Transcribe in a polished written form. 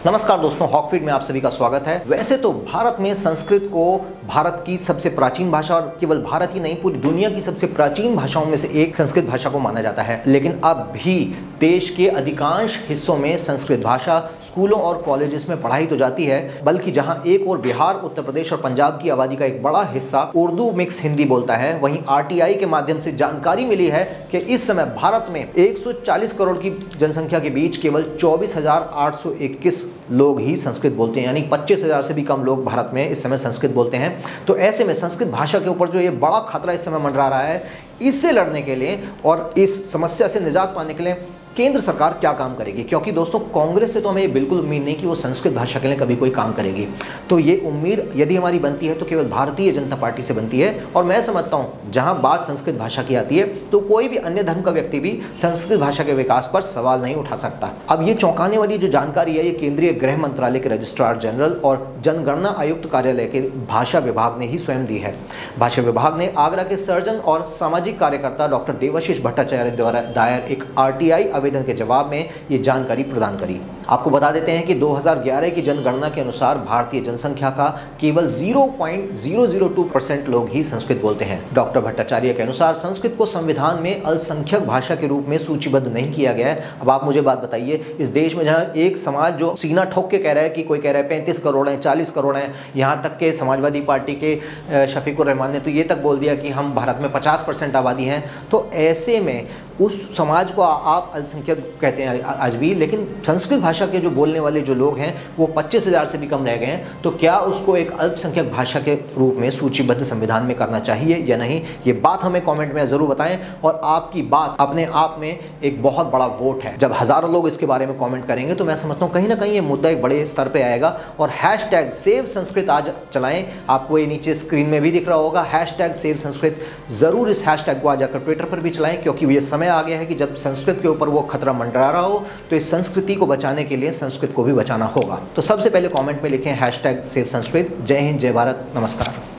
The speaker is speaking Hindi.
नमस्कार दोस्तों, हॉकफीड में आप सभी का स्वागत है। वैसे तो भारत में संस्कृत को भारत की सबसे प्राचीन भाषा और केवल भारत ही नहीं पूरी दुनिया की सबसे प्राचीन भाषाओं में से एक संस्कृत भाषा को माना जाता है। लेकिन अब भी देश के अधिकांश हिस्सों में संस्कृत भाषा स्कूलों और कॉलेजेस में पढ़ाई तो जाती है, बल्कि जहां एक और बिहार, उत्तर प्रदेश और पंजाब की आबादी का एक बड़ा हिस्सा उर्दू मिक्स हिंदी बोलता है, वहीं आरटीआई के माध्यम से जानकारी मिली है कि इस समय भारत में 140 करोड़ की जनसंख्या के बीच केवल 24,821 लोग ही संस्कृत बोलते हैं, यानी 25,000 से भी कम लोग भारत में इस समय संस्कृत बोलते हैं। तो ऐसे में संस्कृत भाषा के ऊपर जो ये बड़ा खतरा इस समय मंडरा रहा है, इससे लड़ने के लिए और इस समस्या से निजात पाने के लिए केंद्र सरकार क्या काम करेगी? क्योंकि दोस्तों कांग्रेस से तो हमें बिल्कुल उम्मीद नहीं कि वो संस्कृत भाषा के लिए कभी कोई काम करेगी। तो ये उम्मीद यदि हमारी बनती है तो केवल भारतीय जनता पार्टी से बनती है। और मैं समझता हूँ जहाँ बात संस्कृत भाषा की आती है तो कोई भी अन्य धर्म का व्यक्ति भी संस्कृत भाषा के विकास पर सवाल नहीं उठा सकता। अब ये चौंकाने वाली जो जानकारी है, ये केंद्रीय गृह मंत्रालय के रजिस्ट्रार जनरल और जनगणना आयुक्त कार्यालय के भाषा विभाग ने ही स्वयं दी है। भाषा विभाग ने आगरा के सर्जन और सामाजिक कार्यकर्ता डॉक्टर देवाशीष भट्टाचार्य द्वारा दायर एक आरटीआई आवेदन के जवाब में ये जानकारी प्रदान करी। आपको बता देते हैं कि 2011 की जनगणना के अनुसार भारतीय जनसंख्या का केवल 0.002% लोग ही संस्कृत बोलते हैं। डॉक्टर भट्टाचार्य के अनुसार संस्कृत को संविधान में अल्पसंख्यक भाषा के रूप में सूचीबद्ध नहीं किया गया है। अब आप मुझे बात बताइए, इस देश में जहां एक समाज जो सीना ठोक के कह रहा है कि कोई कह रहा है 35 करोड़ हैं, 40 करोड़ हैं, यहाँ तक के समाजवादी पार्टी के शफीकुर रहमान ने तो ये तक बोल दिया कि हम भारत में 50% आबादी हैं। तो ऐसे में उस समाज को आप अल्पसंख्यक कहते हैं आज भी, लेकिन संस्कृत भाषा के जो बोलने वाले जो लोग हैं वो 25,000 से भी कम रह गए हैं। तो क्या उसको एक अल्पसंख्यक भाषा के रूप में सूचीबद्ध संविधान में करना चाहिए या नहीं? ये बात हमें कमेंट में ज़रूर बताएं। और आपकी बात अपने आप में एक बहुत बड़ा वोट है। जब हज़ारों लोग इसके बारे में कमेंट करेंगे तो मैं समझता हूँ कहीं ना कहीं ये मुद्दा एक बड़े स्तर पर आएगा। और हैशटैग सेव संस्कृत आज चलाएं। आपको ये नीचे स्क्रीन में भी दिख रहा होगा, हैशटैग सेव संस्कृत। ज़रूर इस हैशटैग को आज जाकर ट्विटर पर भी चलाएं, क्योंकि ये समय आ गया है कि जब संस्कृत के ऊपर वो खतरा मंडरा रहा हो तो इस संस्कृति को बचाने के लिए संस्कृत को भी बचाना होगा। तो सबसे पहले कमेंट में लिखें हैशटैग सेव संस्कृत। जय हिंद, जय भारत, नमस्कार।